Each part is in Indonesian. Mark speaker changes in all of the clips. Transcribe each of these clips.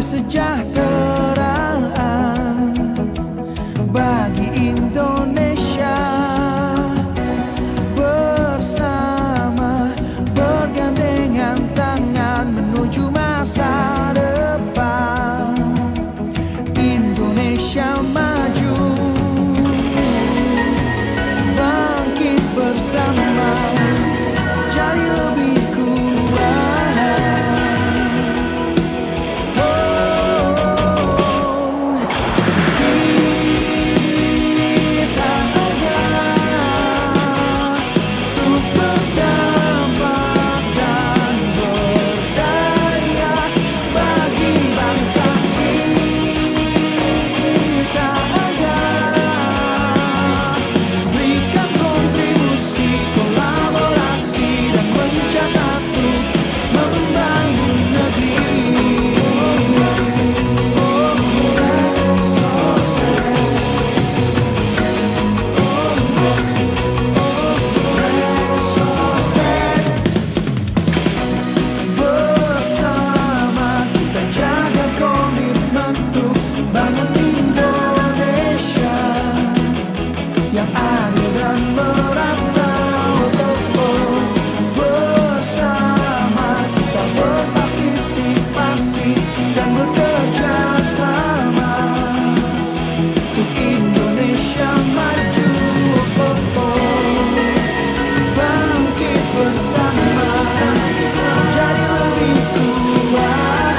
Speaker 1: kesejahteraan bagi Indonesia. Bersama bergandengan tangan menuju masa depan. Indonesia maju, bangkit bersama, jadi lebih kuat. Kita ada untuk berdampak dan berdaya bagi bangsa. Kita ada berikan kontribusi, kolaborasi dan mencatat untuk membangun negeri. Bersama kita jaga komitmen untuk bangun Indonesia yang adil dan merata. Bersama kita berpartisipasi dan bekerja sama untuk Indonesia maju. Bangkit bersama, jadi lebih kuat.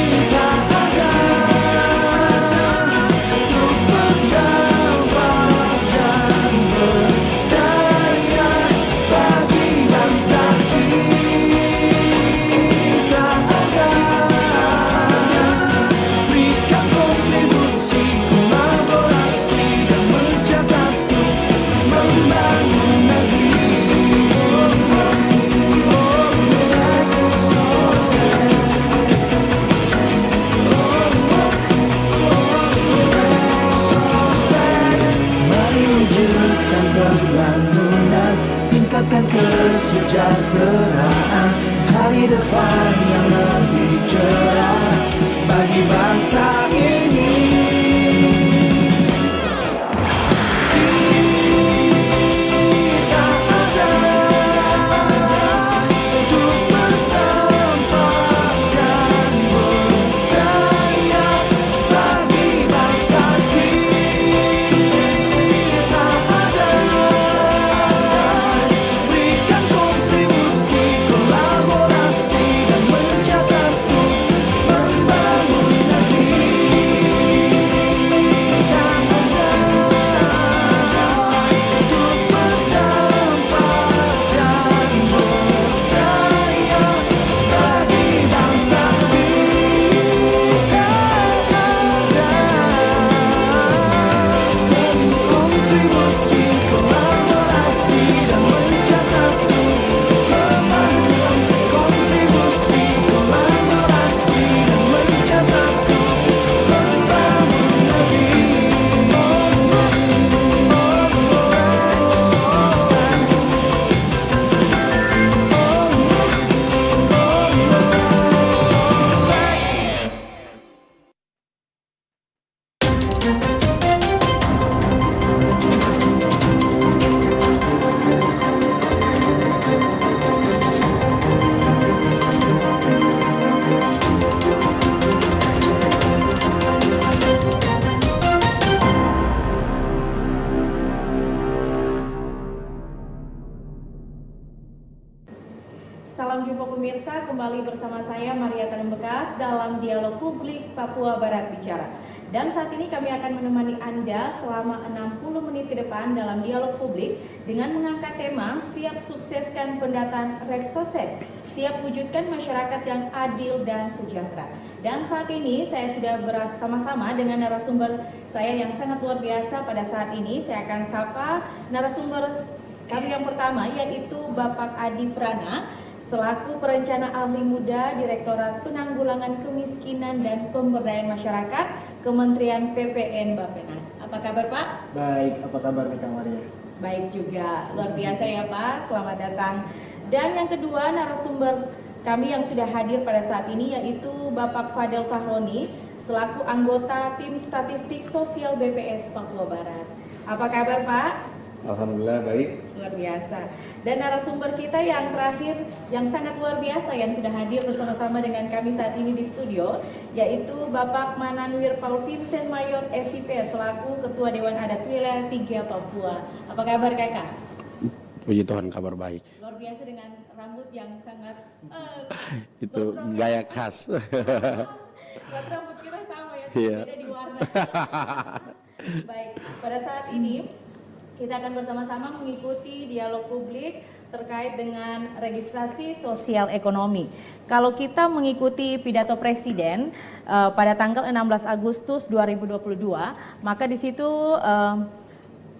Speaker 1: Kita ada untuk berdampak dan berdaya bagi bangsa. Kita ada berikan kontribusi, kolaborasi dan mencatat untuk membangun negeri. Mari wujudkan pembangunan, tingkatkan kesejahteraan, hari depan yang lebih cerah bagi bangsa ini. Kita ada untuk berdampak dan berdaya bagi bangsa. Kita ada berikan kontribusi, kolaborasi dan mencatat untuk membangun negeri. Kita ada untuk berdampak dan berdaya bagi bangsa. Kita ada kontribusi, kolaborasi dan mencatat untuk membangun. Kontribusi, kolaborasi dan mencatat untuk membangun negeri.
Speaker 2: Salam jumpa pemirsa, kembali bersama saya Maria Tanam Bekas dalam Dialog Publik Papua Barat Bicara. Dan saat ini kami akan menemani Anda selama 60 menit ke depan dalam Dialog Publik dengan mengangkat tema Siap Sukseskan Pendataan Reksoset, Siap Wujudkan Masyarakat yang Adil dan Sejahtera. Dan saat ini saya sudah bersama-sama dengan narasumber saya yang sangat luar biasa pada saat ini. Saya akan sapa narasumber kami yang pertama, yaitu Bapak Adi Prana selaku perencana ahli muda Direktorat Penanggulangan Kemiskinan dan Pemberdayaan Masyarakat Kementerian PPN Bappenas. Apa kabar Pak?
Speaker 3: Baik, apa kabar nih Kak Maria?
Speaker 2: Baik juga, luar biasa ya Pak, selamat datang. Dan yang kedua narasumber kami yang sudah hadir pada saat ini yaitu Bapak Fadel Fahroni selaku anggota tim statistik sosial BPS Papua Barat. Apa kabar Pak?
Speaker 3: Alhamdulillah baik.
Speaker 2: Luar biasa. Dan narasumber kita yang terakhir yang sangat luar biasa yang sudah hadir bersama-sama dengan kami saat ini di studio yaitu Bapak Mananwir Paul Vincent Mayor SIP selaku Ketua Dewan Adat Wilayah 3 Papua. Apa kabar Kakak?
Speaker 3: Puji Tuhan kabar baik.
Speaker 2: Luar biasa dengan rambut yang sangat
Speaker 3: Itu gaya khas.
Speaker 2: rambut kita sama ya,
Speaker 3: Iya.
Speaker 2: beda di warna. Baik, pada saat ini kita akan bersama-sama mengikuti dialog publik terkait dengan registrasi sosial ekonomi. Kalau kita mengikuti pidato Presiden pada tanggal 16 Agustus 2022, maka di situ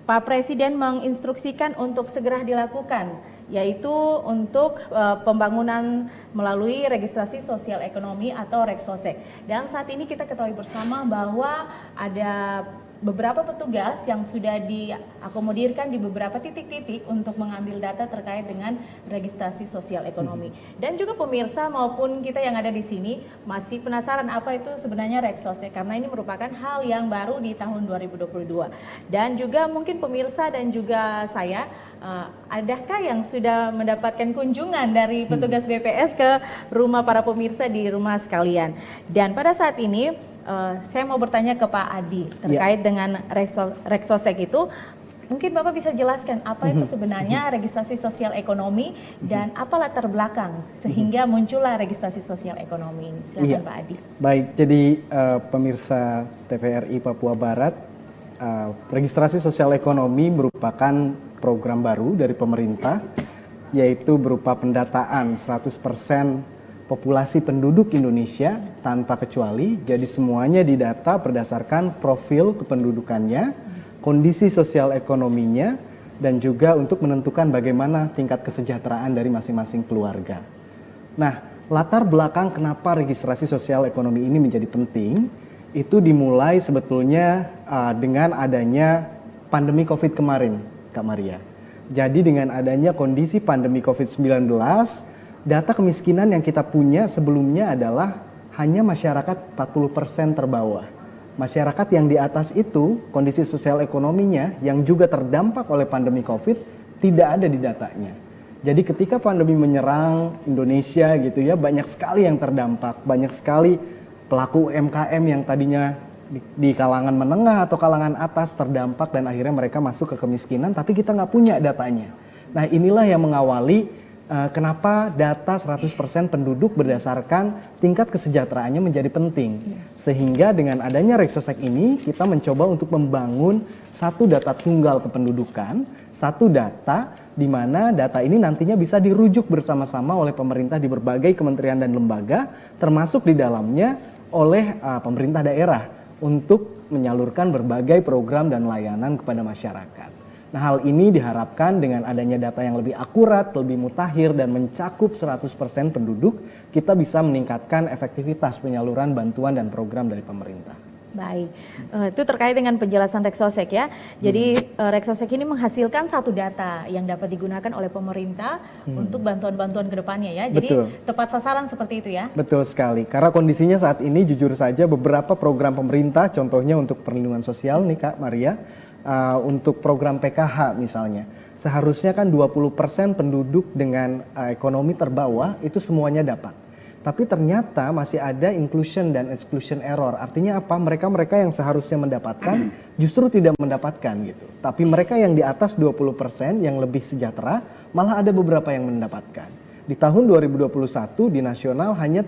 Speaker 2: Pak Presiden menginstruksikan untuk segera dilakukan, yaitu untuk pembangunan melalui registrasi sosial ekonomi atau Reksosek. Dan saat ini kita ketahui bersama bahwa ada beberapa petugas yang sudah diakomodirkan di beberapa titik-titik untuk mengambil data terkait dengan registrasi sosial ekonomi. Dan juga pemirsa maupun kita yang ada di sini masih penasaran apa itu sebenarnya Reksosek karena ini merupakan hal yang baru di tahun 2022. Dan juga mungkin pemirsa dan juga saya adakah yang sudah mendapatkan kunjungan dari petugas BPS ke rumah para pemirsa di rumah sekalian. Dan pada saat ini saya mau bertanya ke Pak Adi terkait dengan Reksosek itu. Mungkin Bapak bisa jelaskan apa itu sebenarnya registrasi sosial ekonomi dan apa latar belakang sehingga muncullah registrasi sosial ekonomi ini. Silakan Pak Adi.
Speaker 4: Baik, jadi pemirsa TVRI Papua Barat, registrasi sosial ekonomi merupakan program baru dari pemerintah, yaitu berupa pendataan 100% populasi penduduk Indonesia tanpa kecuali. Jadi semuanya didata berdasarkan profil kependudukannya, kondisi sosial ekonominya, dan juga untuk menentukan bagaimana tingkat kesejahteraan dari masing-masing keluarga. Nah, latar belakang kenapa registrasi sosial ekonomi ini menjadi penting, itu dimulai sebetulnya dengan adanya pandemi COVID kemarin, Kak Maria. Jadi dengan adanya kondisi pandemi COVID-19, data kemiskinan yang kita punya sebelumnya adalah hanya masyarakat 40% terbawah. Masyarakat yang di atas itu, kondisi sosial ekonominya yang juga terdampak oleh pandemi COVID tidak ada di datanya. Jadi ketika pandemi menyerang Indonesia gitu ya, banyak sekali yang terdampak, banyak sekali pelaku UMKM yang tadinya di kalangan menengah atau kalangan atas terdampak dan akhirnya mereka masuk ke kemiskinan, tapi kita nggak punya datanya. Nah inilah yang mengawali kenapa data 100% penduduk berdasarkan tingkat kesejahteraannya menjadi penting. Sehingga dengan adanya Reksosek ini kita mencoba untuk membangun satu data tunggal kependudukan, satu data di mana data ini nantinya bisa dirujuk bersama-sama oleh pemerintah di berbagai kementerian dan lembaga, termasuk di dalamnya oleh pemerintah daerah untuk menyalurkan berbagai program dan layanan kepada masyarakat. Nah, hal ini diharapkan dengan adanya data yang lebih akurat, lebih mutakhir dan mencakup 100% penduduk, kita bisa meningkatkan efektivitas penyaluran bantuan dan program dari pemerintah.
Speaker 2: Baik, itu terkait dengan penjelasan Reksosek ya. Jadi Reksosek ini menghasilkan satu data yang dapat digunakan oleh pemerintah untuk bantuan-bantuan ke depannya ya. Jadi
Speaker 4: Betul.
Speaker 2: tepat sasaran seperti itu ya.
Speaker 4: Betul sekali, karena kondisinya saat ini jujur saja beberapa program pemerintah, contohnya untuk perlindungan sosial nih Kak Maria, untuk program PKH misalnya, seharusnya kan 20% penduduk dengan ekonomi terbawah itu semuanya dapat. Tapi ternyata masih ada inclusion dan exclusion error. Artinya apa? Mereka yang seharusnya mendapatkan justru tidak mendapatkan gitu. Tapi mereka yang di atas 20% yang lebih sejahtera malah ada beberapa yang mendapatkan. Di tahun 2021 di nasional hanya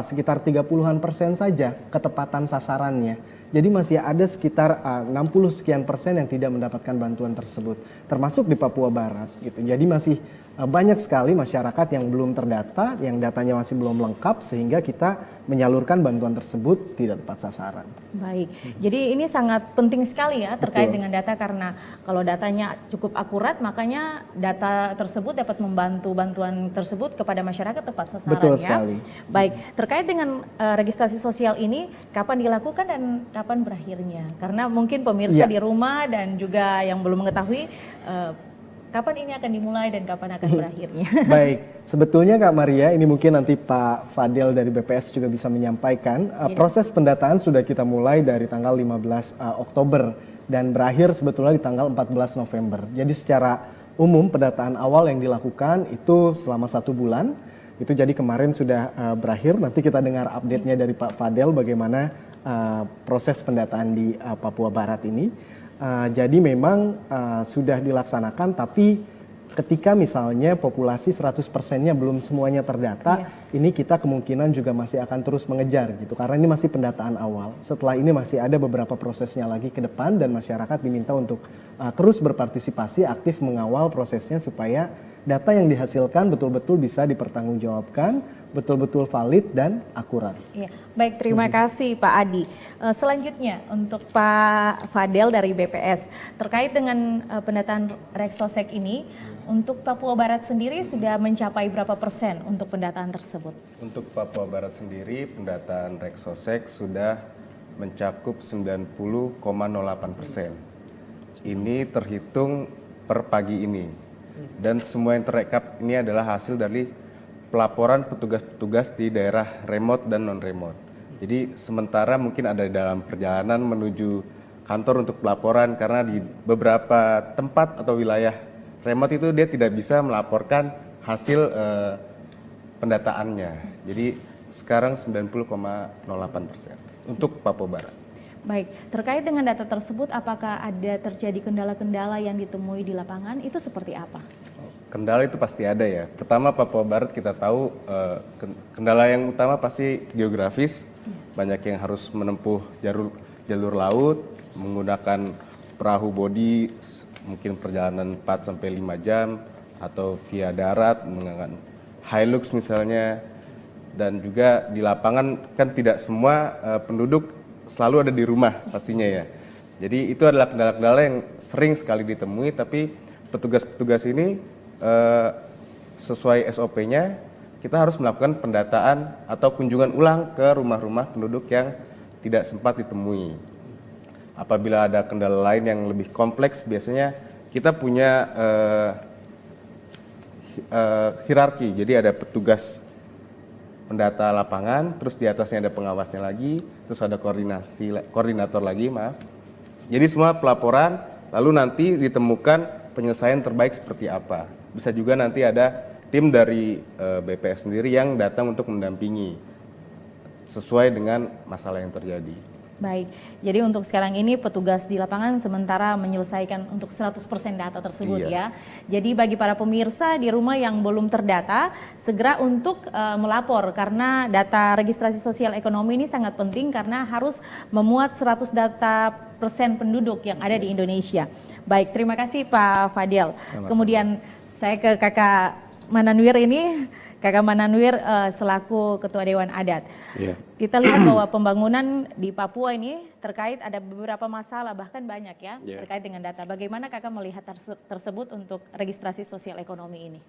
Speaker 4: sekitar 30-an% saja ketepatan sasarannya. Jadi masih ada sekitar 60 sekian persen yang tidak mendapatkan bantuan tersebut, termasuk di Papua Barat gitu. Jadi masih banyak sekali masyarakat yang belum terdata, yang datanya masih belum lengkap, sehingga kita menyalurkan bantuan tersebut tidak tepat sasaran.
Speaker 2: Baik, jadi ini sangat penting sekali ya terkait
Speaker 4: Betul.
Speaker 2: dengan data, karena kalau datanya cukup akurat makanya data tersebut dapat membantu bantuan tersebut kepada masyarakat tepat sasaran.
Speaker 4: Betul
Speaker 2: ya.
Speaker 4: sekali.
Speaker 2: Baik, terkait dengan registrasi sosial ini kapan dilakukan dan kapan berakhirnya? Karena mungkin pemirsa
Speaker 4: Iya.
Speaker 2: di rumah dan juga yang belum mengetahui kapan ini akan dimulai dan kapan akan berakhirnya.
Speaker 4: Baik, sebetulnya Kak Maria, ini mungkin nanti Pak Fadel dari BPS juga bisa menyampaikan. Proses pendataan sudah kita mulai dari tanggal 15 Oktober dan berakhir sebetulnya di tanggal 14 November. Jadi secara umum pendataan awal yang dilakukan itu selama 1 bulan. Itu jadi kemarin sudah berakhir. Nanti kita dengar update-nya dari Pak Fadel bagaimana proses pendataan di Papua Barat ini. Jadi memang sudah dilaksanakan, tapi ketika misalnya populasi 100%-nya belum semuanya terdata, ini kita kemungkinan juga masih akan terus mengejar gitu, karena ini masih pendataan awal. Setelah ini masih ada beberapa prosesnya lagi ke depan dan masyarakat diminta untuk terus berpartisipasi aktif mengawal prosesnya supaya data yang dihasilkan betul-betul bisa dipertanggungjawabkan, betul-betul valid dan akurat.
Speaker 2: Iya, baik, terima kasih Pak Adi. Selanjutnya untuk Pak Fadel dari BPS, terkait dengan pendataan Reksosek ini, untuk Papua Barat sendiri sudah mencapai berapa persen untuk pendataan tersebut?
Speaker 5: Untuk Papua Barat sendiri, pendataan Reksosek sudah mencakup 90,08%. Ini terhitung per pagi ini. Dan semua yang terekap ini adalah hasil dari pelaporan petugas-petugas di daerah remote dan non-remote. Jadi sementara mungkin ada dalam perjalanan menuju kantor untuk pelaporan, karena di beberapa tempat atau wilayah remote itu dia tidak bisa melaporkan hasil pendataannya. Jadi sekarang 90,08% untuk Papua Barat.
Speaker 2: Baik, terkait dengan data tersebut, apakah ada terjadi kendala-kendala yang ditemui di lapangan? Itu seperti apa?
Speaker 5: Kendala itu pasti ada ya. Pertama, Papua Barat kita tahu kendala yang utama pasti geografis. Banyak yang harus menempuh jalur laut, menggunakan perahu bodi, mungkin perjalanan 4-5 jam, atau via darat menggunakan Hilux misalnya. Dan juga di lapangan kan tidak semua penduduk selalu ada di rumah pastinya ya. Jadi itu adalah kendala-kendala yang sering sekali ditemui, tapi petugas-petugas ini sesuai SOP-nya kita harus melakukan pendataan atau kunjungan ulang ke rumah-rumah penduduk yang tidak sempat ditemui. Apabila ada kendala lain yang lebih kompleks, biasanya kita punya hierarki. Jadi ada petugas pendata lapangan, terus di atasnya ada pengawasnya lagi, terus ada koordinator lagi, maaf. Jadi semua pelaporan, lalu nanti ditemukan penyelesaian terbaik seperti apa. Bisa juga nanti ada tim dari BPS sendiri yang datang untuk mendampingi sesuai dengan masalah yang terjadi.
Speaker 2: Baik, jadi untuk sekarang ini petugas di lapangan sementara menyelesaikan untuk 100% data tersebut ya. Jadi bagi para pemirsa di rumah yang belum terdata, segera untuk melapor, karena data registrasi sosial ekonomi ini sangat penting karena harus memuat 100 data persen penduduk yang ada di Indonesia. Baik, terima kasih Pak Fadel. Kemudian saya ke Kakak Mananwir ini. Kakak Mananwir selaku Ketua Dewan Adat.
Speaker 3: Iya.
Speaker 2: Kita lihat bahwa pembangunan di Papua ini terkait ada beberapa masalah, bahkan banyak ya, terkait dengan data. Bagaimana Kakak melihat tersebut untuk registrasi sosial ekonomi ini?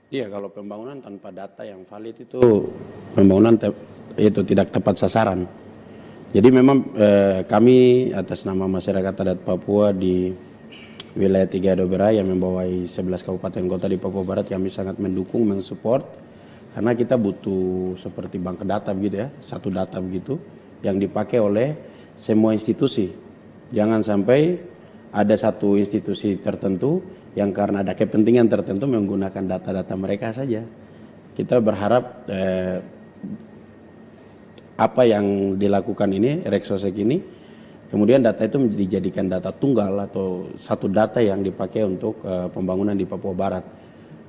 Speaker 3: Iya, kalau pembangunan tanpa data yang valid itu pembangunan itu tidak tepat sasaran. Jadi memang kami atas nama masyarakat adat Papua di wilayah 3 Dobera yang membawai 11 kabupaten kota di Papua Barat, kami sangat mendukung, mensupport. Karena kita butuh seperti bank data begitu ya, satu data begitu yang dipakai oleh semua institusi. Jangan sampai ada satu institusi tertentu yang karena ada kepentingan tertentu menggunakan data-data mereka saja. Kita berharap apa yang dilakukan ini, Reksosek ini, kemudian data itu dijadikan data tunggal atau satu data yang dipakai untuk pembangunan di Papua Barat.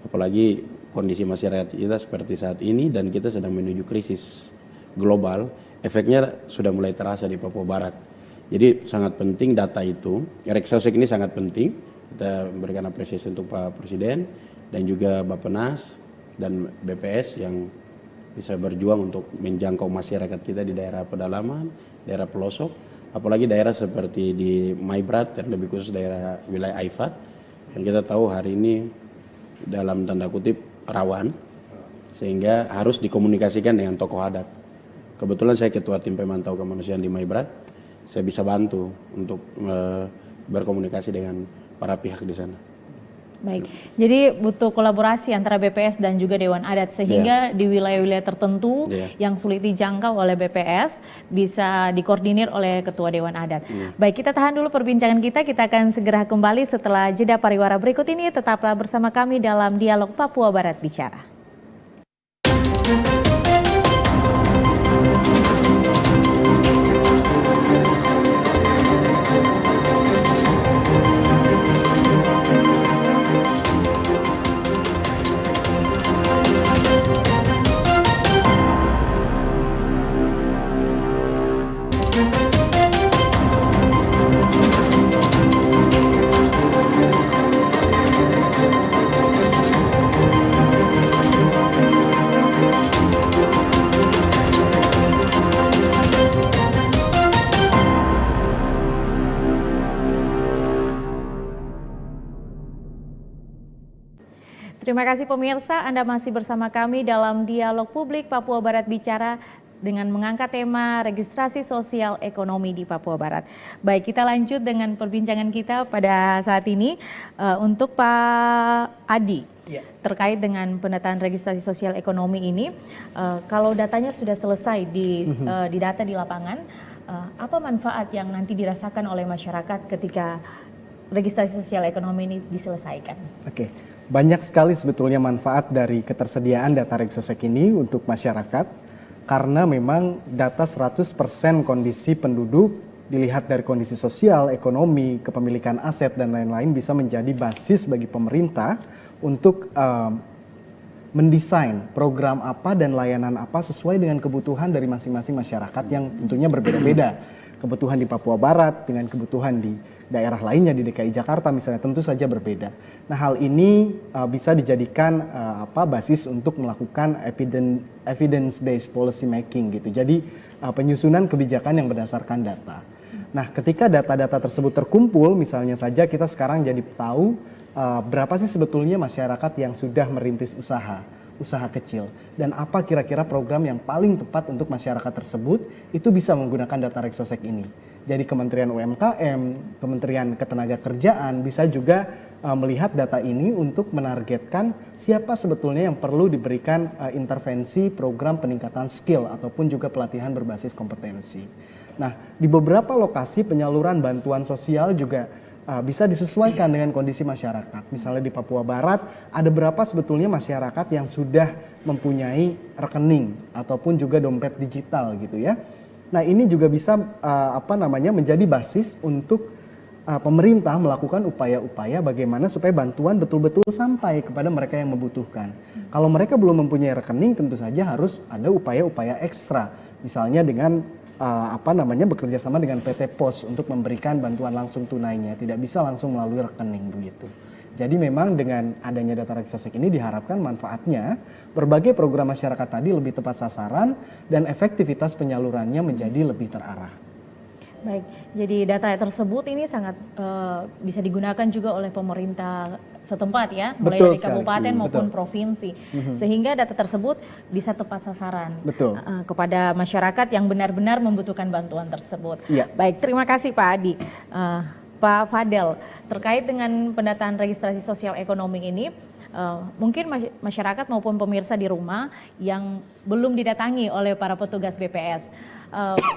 Speaker 3: Apalagi kondisi masyarakat kita seperti saat ini dan kita sedang menuju krisis global, efeknya sudah mulai terasa di Papua Barat. Jadi sangat penting data itu, Reksosek ini sangat penting, kita berikan apresiasi untuk Pak Presiden dan juga Bappenas dan BPS yang bisa berjuang untuk menjangkau masyarakat kita di daerah pedalaman, daerah pelosok, apalagi daerah seperti di Maibrat yang lebih khusus daerah wilayah Aifat yang kita tahu hari ini dalam tanda kutip rawan, sehingga harus dikomunikasikan dengan tokoh adat. Kebetulan saya ketua tim pemantau kemanusiaan di Maibrat, saya bisa bantu untuk berkomunikasi dengan para pihak di sana.
Speaker 2: Baik, jadi butuh kolaborasi antara BPS dan juga Dewan Adat sehingga di wilayah-wilayah tertentu yang sulit dijangkau oleh BPS bisa dikoordinir oleh Ketua Dewan Adat. Baik, kita tahan dulu perbincangan kita akan segera kembali setelah jeda pariwara berikut ini. Tetaplah bersama kami dalam Dialog Papua Barat Bicara. Terima kasih pemirsa, Anda masih bersama kami dalam Dialog Publik Papua Barat Bicara dengan mengangkat tema registrasi sosial ekonomi di Papua Barat. Baik, kita lanjut dengan perbincangan kita pada saat ini untuk Pak Adi. Terkait dengan pendataan registrasi sosial ekonomi ini, kalau datanya sudah selesai di data di lapangan, apa manfaat yang nanti dirasakan oleh masyarakat ketika registrasi sosial ekonomi ini diselesaikan?
Speaker 4: Oke. Banyak sekali sebetulnya manfaat dari ketersediaan data Regsosek ini untuk masyarakat karena memang data 100% kondisi penduduk dilihat dari kondisi sosial, ekonomi, kepemilikan aset dan lain-lain bisa menjadi basis bagi pemerintah untuk mendesain program apa dan layanan apa sesuai dengan kebutuhan dari masing-masing masyarakat yang tentunya berbeda-beda. Kebutuhan di Papua Barat dengan kebutuhan di daerah lainnya di DKI Jakarta misalnya tentu saja berbeda. Nah, hal ini bisa dijadikan basis untuk melakukan evidence based policy making gitu. Jadi penyusunan kebijakan yang berdasarkan data. Nah, ketika data-data tersebut terkumpul, misalnya saja kita sekarang jadi tahu berapa sih sebetulnya masyarakat yang sudah merintis usaha kecil dan apa kira-kira program yang paling tepat untuk masyarakat tersebut, itu bisa menggunakan data Regsosek ini. Jadi Kementerian UMKM, Kementerian Ketenagakerjaan bisa juga melihat data ini untuk menargetkan siapa sebetulnya yang perlu diberikan intervensi program peningkatan skill ataupun juga pelatihan berbasis kompetensi. Nah, di beberapa lokasi penyaluran bantuan sosial juga bisa disesuaikan dengan kondisi masyarakat. Misalnya di Papua Barat, ada berapa sebetulnya masyarakat yang sudah mempunyai rekening ataupun juga dompet digital gitu ya. Nah, ini juga bisa menjadi basis untuk pemerintah melakukan upaya-upaya bagaimana supaya bantuan betul-betul sampai kepada mereka yang membutuhkan. Kalau mereka belum mempunyai rekening, tentu saja harus ada upaya-upaya ekstra. Misalnya dengan bekerja sama dengan PT Pos untuk memberikan bantuan langsung tunainya, tidak bisa langsung melalui rekening begitu. Jadi memang dengan adanya data Regsosek ini diharapkan manfaatnya berbagai program masyarakat tadi lebih tepat sasaran dan efektivitas penyalurannya menjadi lebih terarah.
Speaker 2: Baik, jadi data tersebut ini sangat bisa digunakan juga oleh pemerintah setempat ya, mulai dari kabupaten maupun provinsi, sehingga data tersebut bisa tepat sasaran kepada masyarakat yang benar-benar membutuhkan bantuan tersebut. Baik, terima kasih Pak Adi. Pak Fadel, terkait dengan pendataan registrasi sosial ekonomi ini, mungkin masyarakat maupun pemirsa di rumah yang belum didatangi oleh para petugas BPS,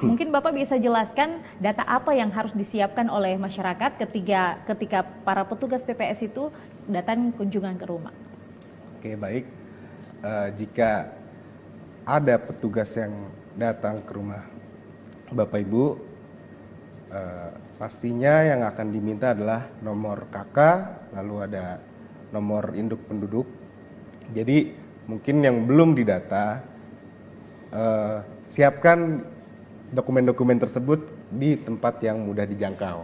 Speaker 2: mungkin Bapak bisa jelaskan data apa yang harus disiapkan oleh masyarakat ketika para petugas BPS itu datang kunjungan ke rumah.
Speaker 5: Oke, baik. Jika ada petugas yang datang ke rumah Bapak Ibu, pastinya yang akan diminta adalah nomor KK, lalu ada nomor induk penduduk. Jadi mungkin yang belum didata, siapkan dokumen-dokumen tersebut di tempat yang mudah dijangkau.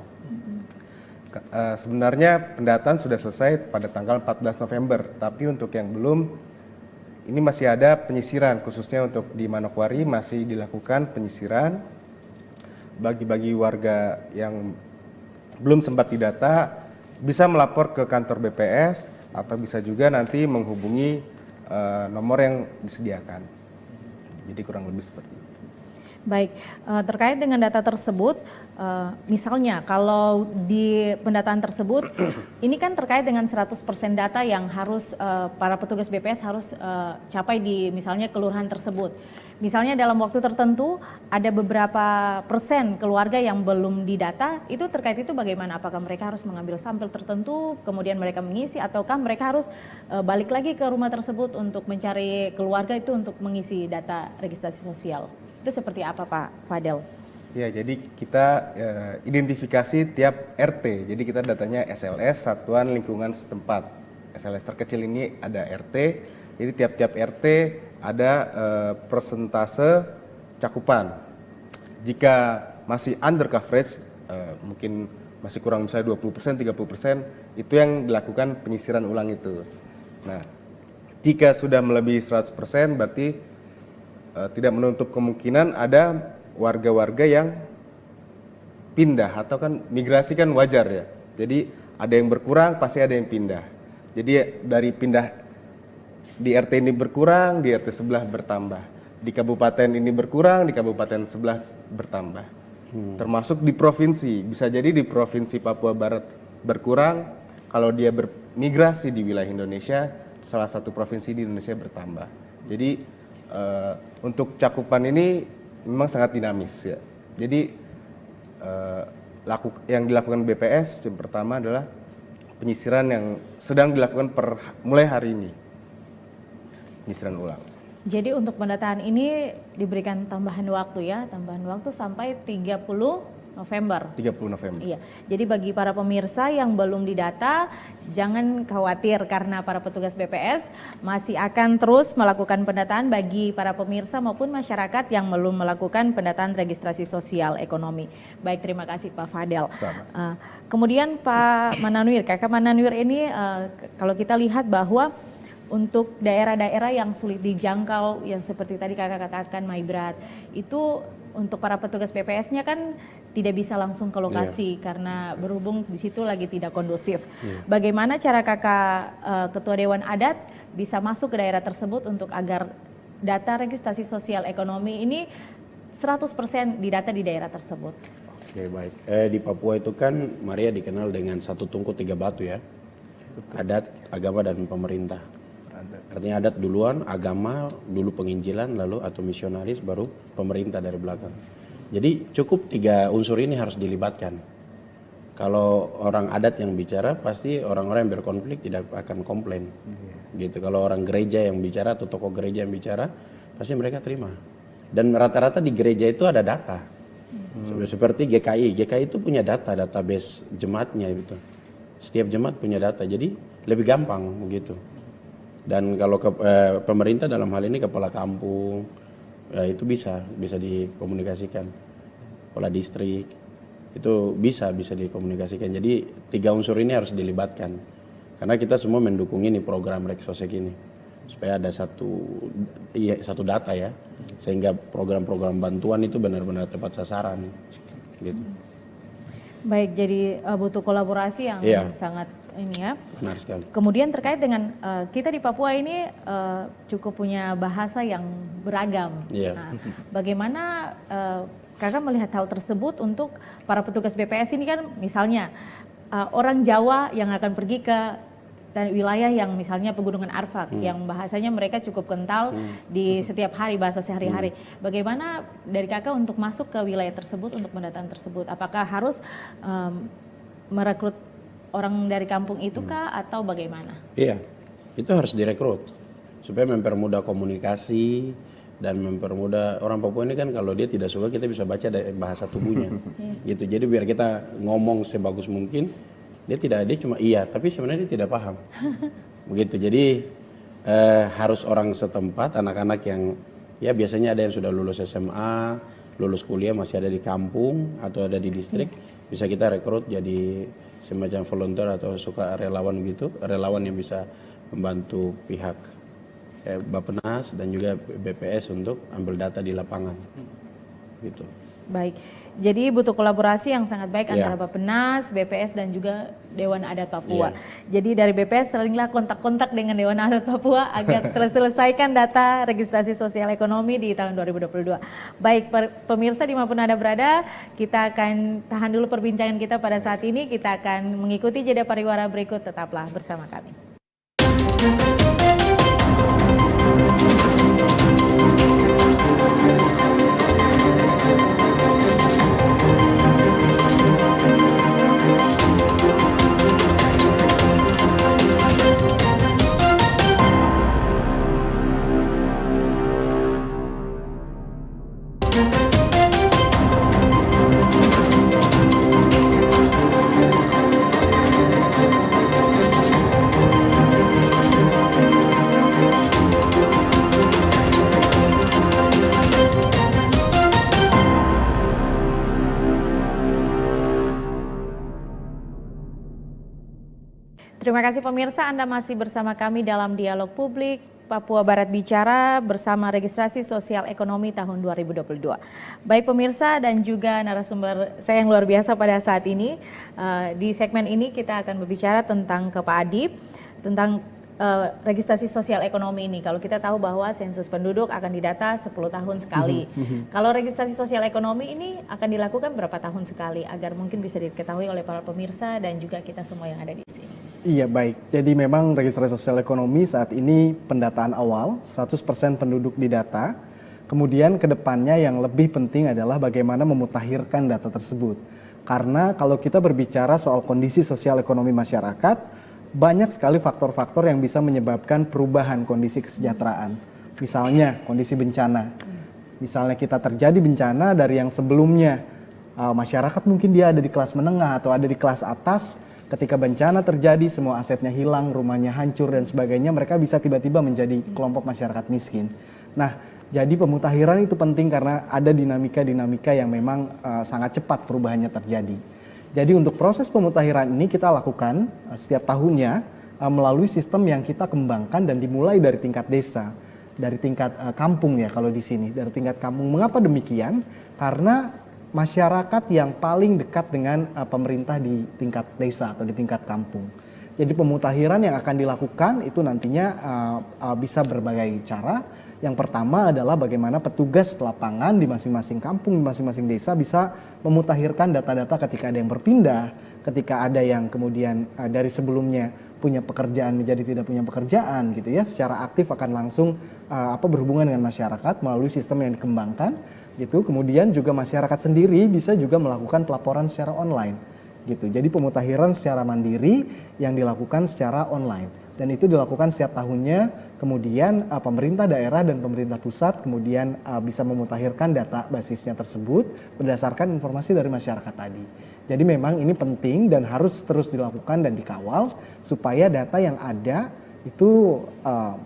Speaker 5: Sebenarnya pendataan sudah selesai pada tanggal 14 November, tapi untuk yang belum, ini masih ada penyisiran, khususnya untuk di Manokwari masih dilakukan penyisiran. Bagi warga yang belum sempat didata, bisa melapor ke kantor BPS atau bisa juga nanti menghubungi nomor yang disediakan. Jadi kurang lebih seperti itu.
Speaker 2: Baik, terkait dengan data tersebut, misalnya kalau di pendataan tersebut, ini kan terkait dengan 100% data yang harus para petugas BPS harus capai di misalnya kelurahan tersebut. Misalnya dalam waktu tertentu ada beberapa persen keluarga yang belum didata, itu terkait itu bagaimana? Apakah mereka harus mengambil sampel tertentu, kemudian mereka mengisi, ataukah mereka harus balik lagi ke rumah tersebut untuk mencari keluarga itu untuk mengisi data registrasi sosial? Itu seperti apa Pak Fadel?
Speaker 5: Ya, jadi kita identifikasi tiap RT. Jadi kita datanya SLS, Satuan Lingkungan Setempat. SLS terkecil ini ada RT. Jadi tiap-tiap RT ada persentase cakupan. Jika masih under coverage, mungkin masih kurang misalnya 20%, 30%, itu yang dilakukan penyisiran ulang itu. Nah, jika sudah melebihi 100% berarti tidak menutup kemungkinan ada warga-warga yang pindah atau kan migrasi kan wajar ya. Jadi ada yang berkurang pasti ada yang pindah. Jadi dari pindah di RT ini berkurang, di RT sebelah bertambah. Di kabupaten ini berkurang, di kabupaten sebelah bertambah. Termasuk di provinsi, bisa jadi di provinsi Papua Barat berkurang, kalau dia bermigrasi di wilayah Indonesia, salah satu provinsi di Indonesia bertambah. Jadi untuk cakupan ini memang sangat dinamis ya. Jadi yang dilakukan BPS yang pertama adalah penyisiran yang sedang dilakukan mulai hari ini. Penyisiran ulang.
Speaker 2: Jadi untuk pendataan ini diberikan tambahan waktu ya, tambahan waktu sampai 30 November.
Speaker 5: 30 November.
Speaker 2: Iya. Jadi bagi para pemirsa yang belum didata, jangan khawatir karena para petugas BPS masih akan terus melakukan pendataan bagi para pemirsa maupun masyarakat yang belum melakukan pendataan registrasi sosial ekonomi. Baik, terima kasih Pak Fadel. Kemudian Pak Mananwir, Kakak Mananwir ini kalau kita lihat bahwa untuk daerah-daerah yang sulit dijangkau, yang seperti tadi kakak katakan Maibrat, itu untuk para petugas BPS-nya kan tidak bisa langsung ke lokasi karena berhubung di situ lagi tidak kondusif. Bagaimana cara kakak Ketua Dewan Adat bisa masuk ke daerah tersebut untuk agar data registrasi sosial ekonomi ini 100% didata di daerah tersebut?
Speaker 3: Oke, baik. Di Papua itu kan Maria dikenal dengan satu tungku tiga batu ya. Adat, agama, dan pemerintah. Artinya adat duluan, agama dulu penginjilan, lalu atau misionaris, baru pemerintah dari belakang. Jadi cukup tiga unsur ini harus dilibatkan. Kalau orang adat yang bicara, pasti orang-orang yang berkonflik tidak akan komplain. Gitu. Kalau orang gereja yang bicara atau tokoh gereja yang bicara, pasti mereka terima. Dan rata-rata di gereja itu ada data. Seperti GKI itu punya data, database jemaatnya itu. Setiap jemaat punya data, jadi lebih gampang begitu. Dan kalau pemerintah dalam hal ini kepala kampung, ya itu bisa dikomunikasikan. Kepala distrik itu bisa dikomunikasikan. Jadi tiga unsur ini harus dilibatkan. Karena kita semua mendukung ini program Reksosek ini supaya ada satu data ya, sehingga program-program bantuan itu benar-benar tepat sasaran gitu.
Speaker 2: Baik, jadi butuh kolaborasi yang sangat ini ya.
Speaker 3: Benar sekali.
Speaker 2: Kemudian terkait dengan kita di Papua ini cukup punya bahasa yang beragam. Nah, bagaimana kakak melihat hal tersebut untuk para petugas BPS ini kan misalnya orang Jawa yang akan pergi ke dan wilayah yang misalnya Pegunungan Arfak yang bahasanya mereka cukup kental di setiap hari bahasa sehari-hari. Bagaimana dari kakak untuk masuk ke wilayah tersebut untuk pendataan tersebut? Apakah harus merekrut orang dari kampung itu kah atau bagaimana? Iya,
Speaker 3: itu harus direkrut supaya mempermudah komunikasi dan mempermudah orang Papua ini kan kalau dia tidak suka kita bisa baca dari bahasa tubuhnya, gitu. Jadi biar kita ngomong sebagus mungkin. Dia cuma iya, tapi sebenarnya dia tidak paham. Begitu, jadi harus orang setempat, anak-anak yang ya biasanya ada yang sudah lulus SMA, lulus kuliah masih ada di kampung atau ada di distrik, bisa kita rekrut jadi semacam volunteer atau suka relawan gitu, relawan yang bisa membantu pihak Bappenas dan juga BPS untuk ambil data di lapangan gitu.
Speaker 2: Baik, jadi butuh kolaborasi yang sangat baik
Speaker 3: Ya.
Speaker 2: antara Bappenas, BPS dan juga Dewan Adat Papua.
Speaker 3: Ya.
Speaker 2: Jadi dari BPS seringlah kontak-kontak dengan Dewan Adat Papua agar terselesaikan data registrasi sosial ekonomi di tahun 2022. Baik, pemirsa dimanapun Anda berada, kita akan tahan dulu perbincangan kita pada saat ini. Kita akan mengikuti jeda pariwara berikut, tetaplah bersama kami. Terima kasih pemirsa, Anda masih bersama kami dalam Dialog Publik Papua Barat Bicara bersama registrasi sosial ekonomi tahun 2022. Baik pemirsa dan juga narasumber saya yang luar biasa pada saat ini, di segmen ini kita akan berbicara tentang ke Pak Adi, tentang registrasi sosial ekonomi ini. Kalau kita tahu bahwa sensus penduduk akan didata 10 tahun sekali. Kalau registrasi sosial ekonomi ini akan dilakukan berapa tahun sekali agar mungkin bisa diketahui oleh para pemirsa dan juga kita semua yang ada di sini.
Speaker 4: Iya baik, jadi memang registrasi sosial ekonomi saat ini pendataan awal 100% penduduk didata. Kemudian ke depannya yang lebih penting adalah bagaimana memutakhirkan data tersebut. Karena kalau kita berbicara soal kondisi sosial ekonomi masyarakat, banyak sekali faktor-faktor yang bisa menyebabkan perubahan kondisi kesejahteraan. Misalnya kondisi bencana. Misalnya kita terjadi bencana dari yang sebelumnya masyarakat mungkin dia ada di kelas menengah atau ada di kelas atas. Ketika bencana terjadi, semua asetnya hilang, rumahnya hancur dan sebagainya, mereka bisa tiba-tiba menjadi kelompok masyarakat miskin. Nah, jadi pemutakhiran itu penting karena ada dinamika-dinamika yang memang sangat cepat perubahannya terjadi. Jadi untuk proses pemutakhiran ini kita lakukan setiap tahunnya melalui sistem yang kita kembangkan dan dimulai dari tingkat desa, dari tingkat kampung ya kalau di sini, dari tingkat kampung. Mengapa demikian? Karena masyarakat yang paling dekat dengan pemerintah di tingkat desa atau di tingkat kampung. Jadi pemutakhiran yang akan dilakukan itu nantinya bisa berbagai cara. Yang pertama adalah bagaimana petugas lapangan di masing-masing kampung, di masing-masing desa bisa memutakhirkan data-data ketika ada yang berpindah, ketika ada yang kemudian dari sebelumnya punya pekerjaan menjadi tidak punya pekerjaan gitu ya, secara aktif akan langsung berhubungan dengan masyarakat melalui sistem yang dikembangkan gitu. Kemudian juga masyarakat sendiri bisa juga melakukan pelaporan secara online gitu. Jadi pemutakhiran secara mandiri yang dilakukan secara online. Dan itu dilakukan setiap tahunnya, kemudian pemerintah daerah dan pemerintah pusat kemudian bisa memutakhirkan data basisnya tersebut berdasarkan informasi dari masyarakat tadi. Jadi memang ini penting dan harus terus dilakukan dan dikawal supaya data yang ada itu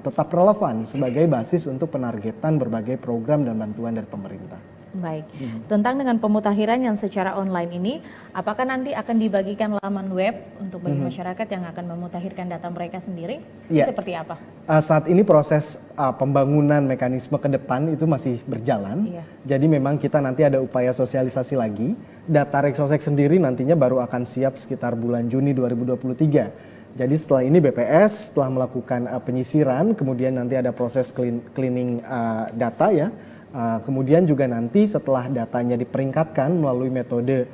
Speaker 4: tetap relevan sebagai basis untuk penargetan berbagai program dan bantuan dari pemerintah.
Speaker 2: Baik, tentang dengan pemutakhiran yang secara online ini, apakah nanti akan dibagikan laman web untuk bagi masyarakat yang akan memutakhirkan data mereka sendiri?
Speaker 4: Ya.
Speaker 2: Seperti apa?
Speaker 4: Saat ini proses pembangunan mekanisme ke depan itu masih berjalan.
Speaker 2: Iya.
Speaker 4: Jadi memang kita nanti ada upaya sosialisasi lagi. Data Reksosek sendiri nantinya baru akan siap sekitar bulan Juni 2023. Jadi setelah ini BPS setelah melakukan penyisiran, kemudian nanti ada proses cleaning data ya. Kemudian juga nanti setelah datanya diperingkatkan melalui metode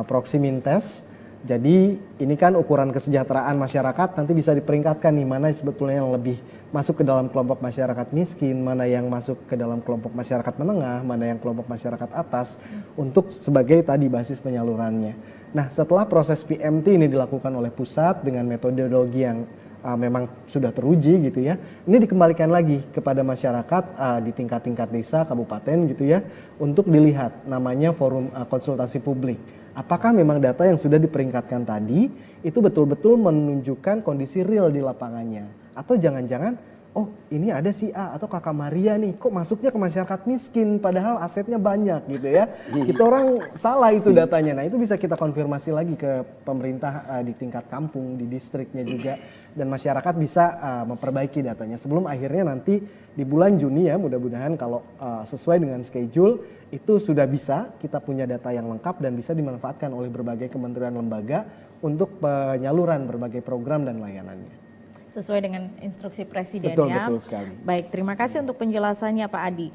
Speaker 4: Proximintes. Jadi ini kan ukuran kesejahteraan masyarakat nanti bisa diperingkatkan nih mana sebetulnya yang lebih masuk ke dalam kelompok masyarakat miskin, mana yang masuk ke dalam kelompok masyarakat menengah, mana yang kelompok masyarakat atas untuk sebagai tadi basis penyalurannya. Nah setelah proses PMT ini dilakukan oleh pusat dengan metodologi yang memang sudah teruji gitu ya. Ini dikembalikan lagi kepada masyarakat di tingkat-tingkat desa, kabupaten gitu ya, untuk dilihat namanya forum konsultasi publik. Apakah memang data yang sudah diperingkatkan tadi itu betul-betul menunjukkan kondisi real di lapangannya? Atau jangan-jangan oh ini ada si A atau kakak Maria nih, kok masuknya ke masyarakat miskin padahal asetnya banyak gitu ya. Kita orang salah itu datanya. Nah itu bisa kita konfirmasi lagi ke pemerintah di tingkat kampung, di distriknya juga. Dan masyarakat bisa memperbaiki datanya sebelum akhirnya nanti di bulan Juni ya, mudah-mudahan kalau sesuai dengan schedule itu sudah bisa kita punya data yang lengkap dan bisa dimanfaatkan oleh berbagai kementerian lembaga untuk penyaluran berbagai program dan layanannya.
Speaker 2: Sesuai dengan instruksi Presiden
Speaker 4: Betul,
Speaker 2: ya.
Speaker 4: betul sekali.
Speaker 2: Baik, terima kasih untuk penjelasannya Pak Adi.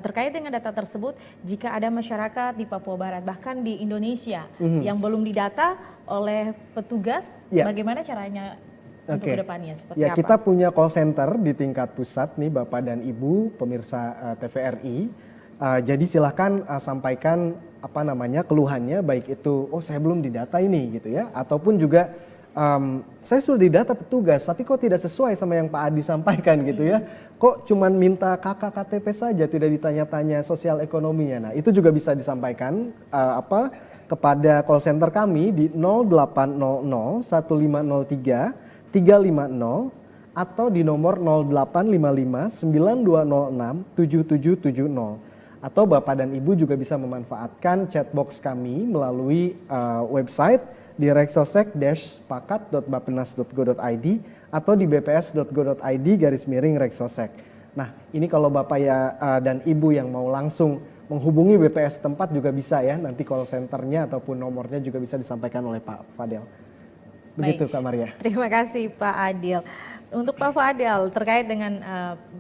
Speaker 2: Terkait dengan data tersebut, jika ada masyarakat di Papua Barat, bahkan di Indonesia yang belum didata oleh petugas,
Speaker 4: Ya.
Speaker 2: bagaimana caranya untuk
Speaker 4: Oke.
Speaker 2: kedepannya? Seperti
Speaker 4: Ya,
Speaker 2: apa?
Speaker 4: kita punya call center di tingkat pusat nih Bapak dan Ibu pemirsa TVRI. Jadi silahkan sampaikan apa namanya keluhannya, baik itu oh saya belum didata ini gitu ya, ataupun juga saya sudah didata petugas tapi kok tidak sesuai sama yang Pak Adi sampaikan gitu ya. Kok cuman minta kakak KTP saja, tidak ditanya-tanya sosial ekonominya. Nah, itu juga bisa disampaikan kepada call center kami di 0800 1503 350 atau di nomor 0855 9206 7770. Atau Bapak dan Ibu juga bisa memanfaatkan chatbox kami melalui website di reksosek-spakat.bappenas.go.id atau di bps.go.id/reksosek. Nah, ini kalau Bapak dan Ibu yang mau langsung menghubungi BPS tempat juga bisa ya, nanti call centernya ataupun nomornya juga bisa disampaikan oleh Pak Fadel. Begitu
Speaker 2: Baik.
Speaker 4: Kak Maria.
Speaker 2: Terima kasih Pak Adil. Untuk Pak Fadel, terkait dengan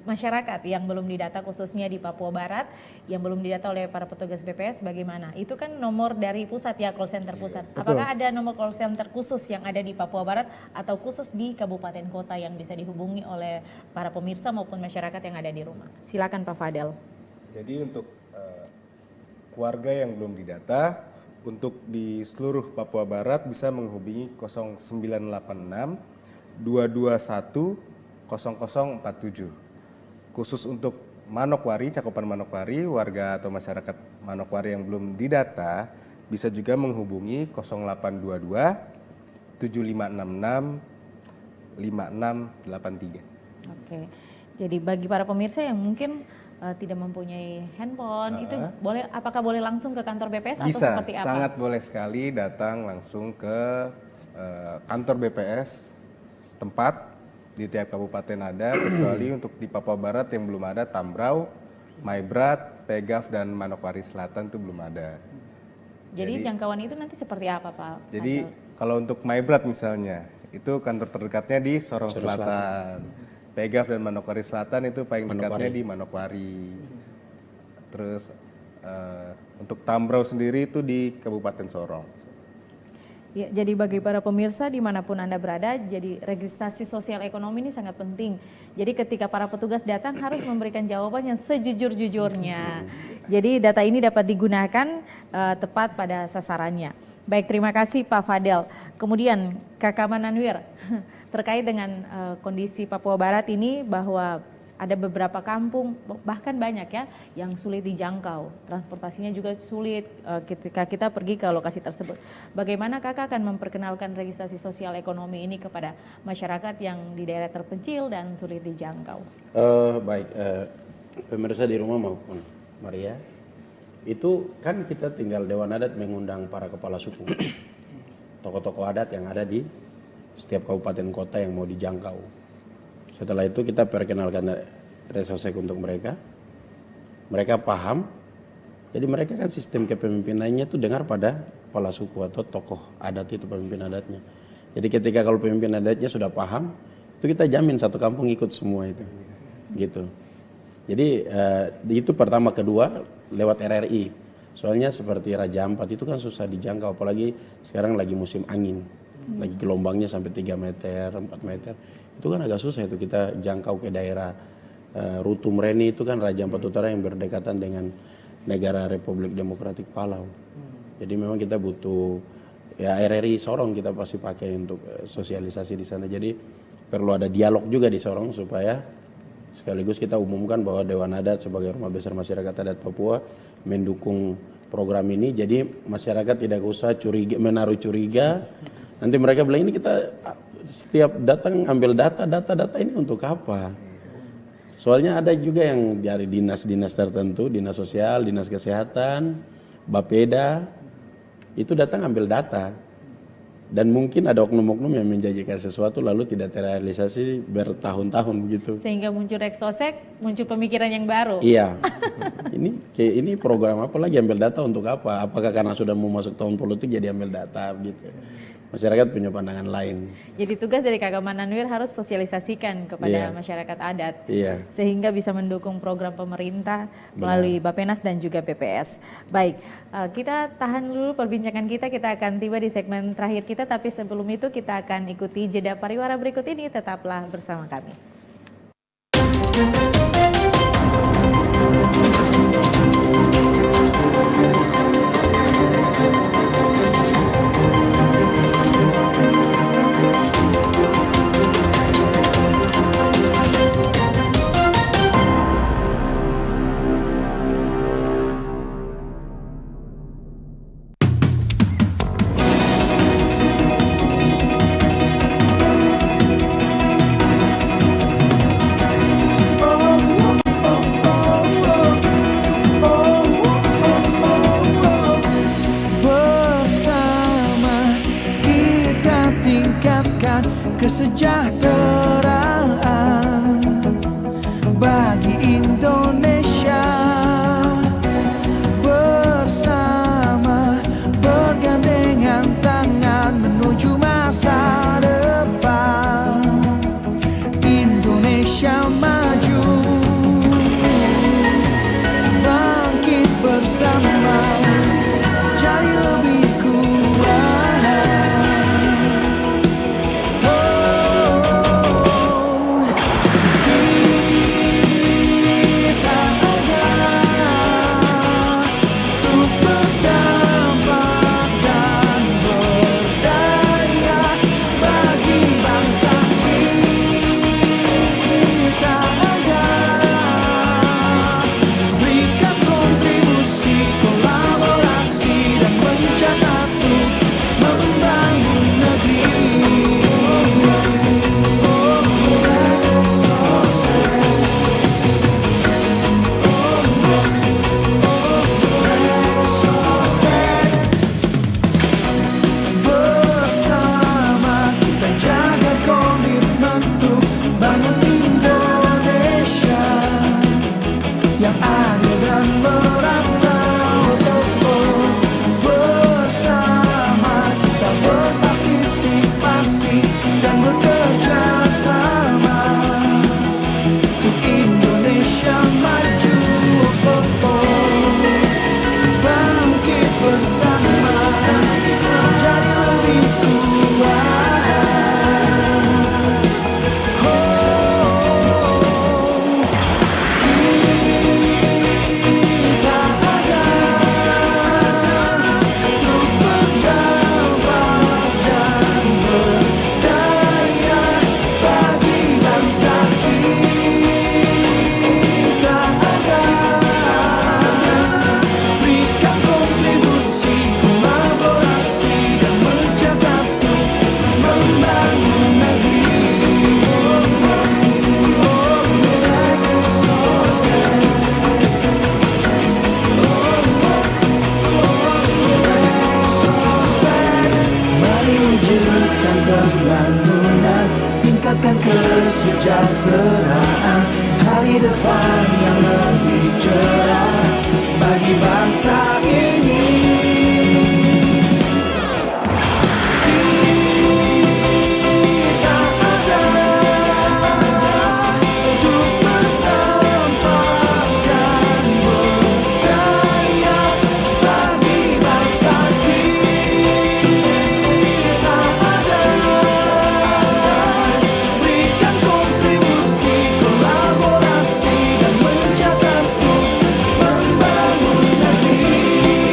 Speaker 2: masyarakat yang belum didata khususnya di Papua Barat, yang belum didata oleh para petugas BPS bagaimana? Itu kan nomor dari pusat ya, call center pusat. Apakah ada nomor call center khusus yang ada di Papua Barat atau khusus di kabupaten kota yang bisa dihubungi oleh para pemirsa maupun masyarakat yang ada di rumah? Silakan Pak Fadel.
Speaker 5: Jadi untuk keluarga yang belum didata, untuk di seluruh Papua Barat bisa menghubungi 0986 221 0047. Khusus untuk Manokwari, cakupan Manokwari, warga atau masyarakat Manokwari yang belum didata bisa juga menghubungi 0822 7566 5683.
Speaker 2: Oke. Jadi bagi para pemirsa yang mungkin tidak mempunyai handphone, itu boleh, apakah boleh langsung ke kantor BPS atau
Speaker 5: Bisa,
Speaker 2: seperti apa?
Speaker 5: sangat boleh sekali datang langsung ke kantor BPS tempat di tiap kabupaten ada, kecuali untuk di Papua Barat yang belum ada, Tambrau, Maibrat, Pegaf, dan Manokwari Selatan itu belum ada.
Speaker 2: Jadi jangkauan itu nanti seperti apa Pak?
Speaker 5: Jadi kalau untuk Maibrat misalnya, itu kantor terdekatnya di Sorong Selatan. Pegaf dan Manokwari Selatan itu paling dekatnya di Manokwari. Terus untuk Tambrau sendiri itu di Kabupaten Sorong.
Speaker 2: Ya, jadi bagi para pemirsa dimanapun Anda berada, jadi registrasi sosial ekonomi ini sangat penting. Jadi ketika para petugas datang harus memberikan jawaban yang sejujur-jujurnya. Jadi data ini dapat digunakan tepat pada sasarannya. Baik, terima kasih Pak Fadel. Kemudian Kakak Mananwir, terkait dengan kondisi Papua Barat ini bahwa ada beberapa kampung, bahkan banyak ya, yang sulit dijangkau. Transportasinya juga sulit ketika kita pergi ke lokasi tersebut. Bagaimana Kakak akan memperkenalkan registrasi sosial ekonomi ini kepada masyarakat yang di daerah terpencil dan sulit dijangkau?
Speaker 3: Baik, pemirsa di rumah maupun Maria, itu kan kita tinggal Dewan Adat mengundang para kepala suku, tokoh-tokoh adat yang ada di setiap kabupaten kota yang mau dijangkau. Setelah itu kita perkenalkan Reksosek untuk mereka. Mereka paham. Jadi mereka kan sistem kepemimpinannya itu dengar pada kepala suku atau tokoh adat itu, pemimpin adatnya. Jadi ketika kalau pemimpin adatnya sudah paham, itu kita jamin satu kampung ikut semua itu. Gitu. Jadi itu pertama. Kedua lewat RRI. Soalnya seperti Raja Ampat itu kan susah dijangkau, apalagi sekarang lagi musim angin. Lagi gelombangnya sampai 3 meter, 4 meter. Itu kan agak susah itu kita jangkau ke daerah Rutu Mreni itu kan Raja Ampat Utara yang berdekatan dengan negara Republik Demokratik Palau. Jadi memang kita butuh ya RRI Sorong kita pasti pakai untuk sosialisasi di sana. Jadi perlu ada dialog juga di Sorong supaya sekaligus kita umumkan bahwa Dewan Adat sebagai rumah besar masyarakat adat Papua mendukung program ini. Jadi masyarakat tidak usah menaruh curiga. Nanti mereka bilang ini kita setiap datang ambil data ini untuk apa? Soalnya ada juga yang dari dinas-dinas tertentu, dinas sosial, dinas kesehatan, Bapeda, itu datang ambil data. Dan mungkin ada oknum-oknum yang menjanjikan sesuatu lalu tidak terrealisasi bertahun-tahun begitu.
Speaker 2: Sehingga muncul Reksosek, muncul pemikiran yang baru.
Speaker 3: Iya. Ini program apa lagi ambil data untuk apa? Apakah karena sudah mau masuk tahun politik jadi ambil data gitu. Masyarakat punya pandangan lain.
Speaker 2: Jadi tugas dari Kakak Mananwir harus sosialisasikan kepada
Speaker 3: Iya.
Speaker 2: masyarakat adat.
Speaker 3: Iya.
Speaker 2: Sehingga bisa mendukung program pemerintah melalui Bappenas dan juga BPS. Baik, kita tahan dulu perbincangan kita akan tiba di segmen terakhir kita, tapi sebelum itu kita akan ikuti jeda pariwara berikut ini, tetaplah bersama kami.
Speaker 1: Bersama kita tingkatkan kesejahteraan bagi Indonesia. Bersama bergandengan tangan menuju masa depan Indonesia maju, bangkit bersama, jadi lebih kuat. Kita ada untuk berdampak dan berdaya bagi bangsa. Kita ada berikan kontribusi, kolaborasi dan mencatat untuk membangun negeri. Bersama kita jaga komitmen untuk bangun Indonesia yang adil dan merata. Bersama kita berpartisipasi dan bekerja sama untuk Indonesia maju. Bangkit bersama, jadi lebih kuat. Kita ada untuk berdampak dan berdaya bagi bangsa. Kita ada berikan kontribusi, kolaborasi dan mencatat untuk membangun negeri. Mari wujudkan pembangunan, tingkatkan kesejahteraan, hari depan yang lebih cerah bagi bangsa ini. Kita ada untuk berdampak dan berdaya bagi bangsa. Kita ada berikan kontribusi, kolaborasi dan mencatat untuk membangun negeri.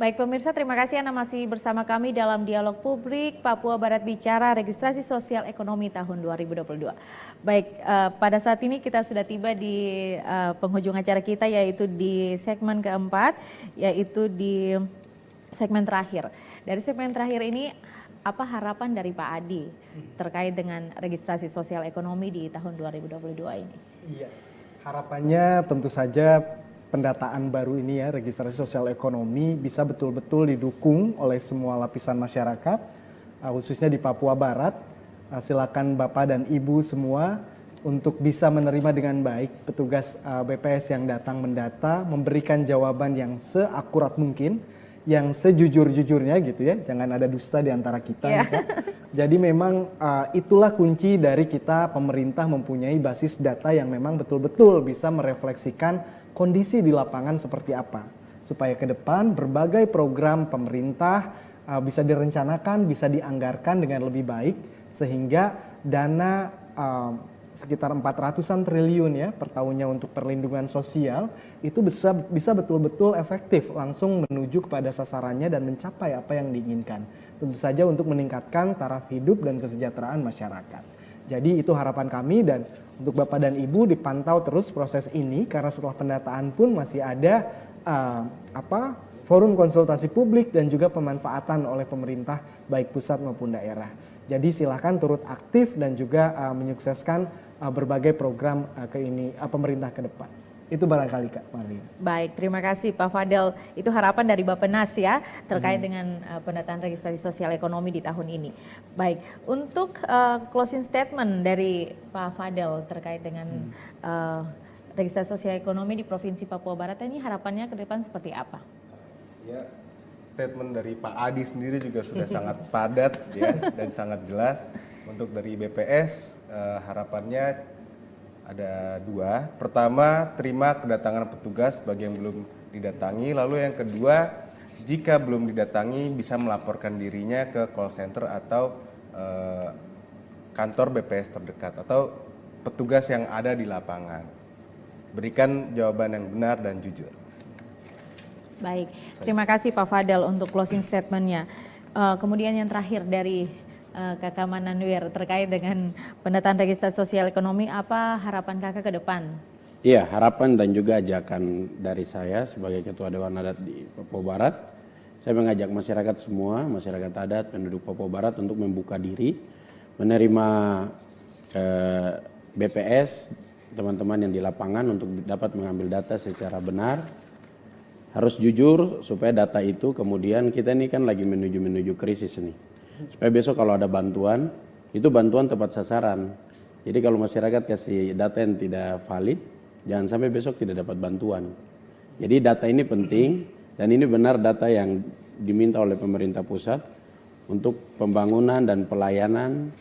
Speaker 2: Baik pemirsa, terima kasih Anda masih bersama kami dalam Dialog Publik Papua Barat Bicara Registrasi Sosial Ekonomi tahun 2022. Baik, pada saat ini kita sudah tiba di penghujung acara kita, yaitu di segmen keempat, yaitu di segmen terakhir. Dari segmen terakhir ini, apa harapan dari Pak Adi terkait dengan registrasi sosial ekonomi di tahun 2022 ini?
Speaker 4: Iya, harapannya tentu saja pendataan baru ini ya, registrasi sosial ekonomi bisa betul-betul didukung oleh semua lapisan masyarakat, khususnya di Papua Barat. Silakan Bapak dan Ibu semua untuk bisa menerima dengan baik petugas BPS yang datang mendata, memberikan jawaban yang seakurat mungkin, yang sejujur-jujurnya gitu ya, jangan ada dusta di antara kita. Ya. Jadi memang itulah kunci dari kita pemerintah mempunyai basis data yang memang betul-betul bisa merefleksikan kondisi di lapangan seperti apa. Supaya ke depan berbagai program pemerintah bisa direncanakan, bisa dianggarkan dengan lebih baik, sehingga dana sekitar 400-an triliun ya per tahunnya untuk perlindungan sosial itu bisa betul-betul efektif langsung menuju kepada sasarannya dan mencapai apa yang diinginkan. Tentu saja untuk meningkatkan taraf hidup dan kesejahteraan masyarakat. Jadi itu harapan kami, dan untuk Bapak dan Ibu dipantau terus proses ini, karena setelah pendataan pun masih ada forum konsultasi publik dan juga pemanfaatan oleh pemerintah baik pusat maupun daerah. Jadi silakan turut aktif dan juga menyukseskan berbagai program pemerintah ke depan. Itu barangkali Kak Maria.
Speaker 2: Baik, terima kasih Pak Fadel. Itu harapan dari Bappenas ya terkait dengan pendataan registrasi sosial ekonomi di tahun ini. Baik, untuk closing statement dari Pak Fadel terkait dengan registrasi sosial ekonomi di Provinsi Papua Barat ini, harapannya ke depan seperti apa?
Speaker 5: Ya, statement dari Pak Adi sendiri juga sudah sangat padat ya dan sangat jelas. Untuk dari BPS harapannya ada dua. Pertama, terima kedatangan petugas bagi yang belum didatangi. Lalu yang kedua, jika belum didatangi bisa melaporkan dirinya ke call center atau kantor BPS terdekat atau petugas yang ada di lapangan. Berikan jawaban yang benar dan jujur.
Speaker 2: Baik, terima kasih Pak Fadel untuk closing statement-nya. Kemudian yang terakhir dari Kakak Mananwir terkait dengan pendataan registrasi sosial ekonomi, apa harapan Kakak ke depan?
Speaker 3: Iya, harapan dan juga ajakan dari saya sebagai Ketua Dewan Adat di Papua Barat. Saya mengajak masyarakat semua, masyarakat adat, penduduk Papua Barat untuk membuka diri, menerima BPS, teman-teman yang di lapangan untuk dapat mengambil data secara benar. Harus jujur supaya data itu kemudian, kita ini kan lagi menuju krisis nih. Supaya besok kalau ada bantuan, itu bantuan tepat sasaran. Jadi kalau masyarakat kasih data yang tidak valid, jangan sampai besok tidak dapat bantuan. Jadi data ini penting, dan ini benar data yang diminta oleh pemerintah pusat untuk pembangunan dan pelayanan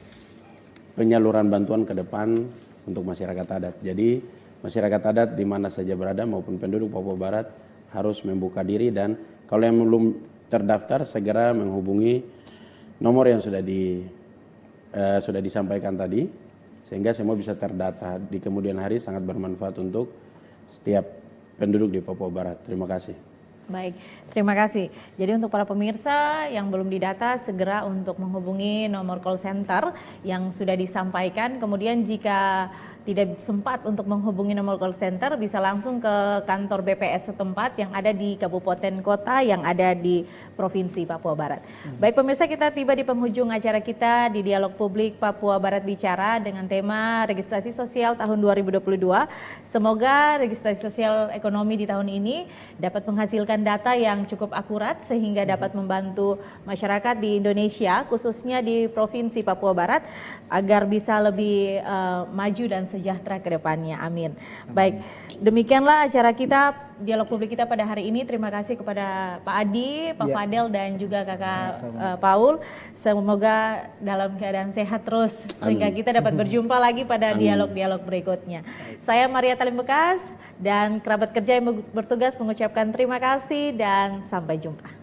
Speaker 3: penyaluran bantuan ke depan untuk masyarakat adat. Jadi masyarakat adat di mana saja berada maupun penduduk Papua Barat harus membuka diri, dan kalau yang belum terdaftar segera menghubungi nomor yang sudah disampaikan tadi, sehingga semua bisa terdata di kemudian hari. Sangat bermanfaat untuk setiap penduduk di Papua Barat. Terima kasih.
Speaker 2: Baik, terima kasih. Jadi untuk para pemirsa yang belum didata, segera untuk menghubungi nomor call center yang sudah disampaikan. Kemudian jika tidak sempat untuk menghubungi nomor call center, bisa langsung ke kantor BPS setempat yang ada di kabupaten kota yang ada di Provinsi Papua Barat. Baik pemirsa, kita tiba di penghujung acara kita di Dialog Publik Papua Barat Bicara dengan tema registrasi sosial tahun 2022. Semoga registrasi sosial ekonomi di tahun ini dapat menghasilkan data yang cukup akurat sehingga dapat membantu masyarakat di Indonesia, khususnya di Provinsi Papua Barat, agar bisa lebih maju dan sejahtera ke depannya. Amin. Baik, demikianlah acara kita, dialog publik kita pada hari ini. Terima kasih kepada Pak Adi, Pak Fadel, dan juga Kakak Paul. Semoga dalam keadaan sehat terus, sehingga kita dapat berjumpa lagi pada dialog-dialog berikutnya. Saya Maria Talim Bekas dan kerabat kerja yang bertugas mengucapkan terima kasih dan sampai jumpa.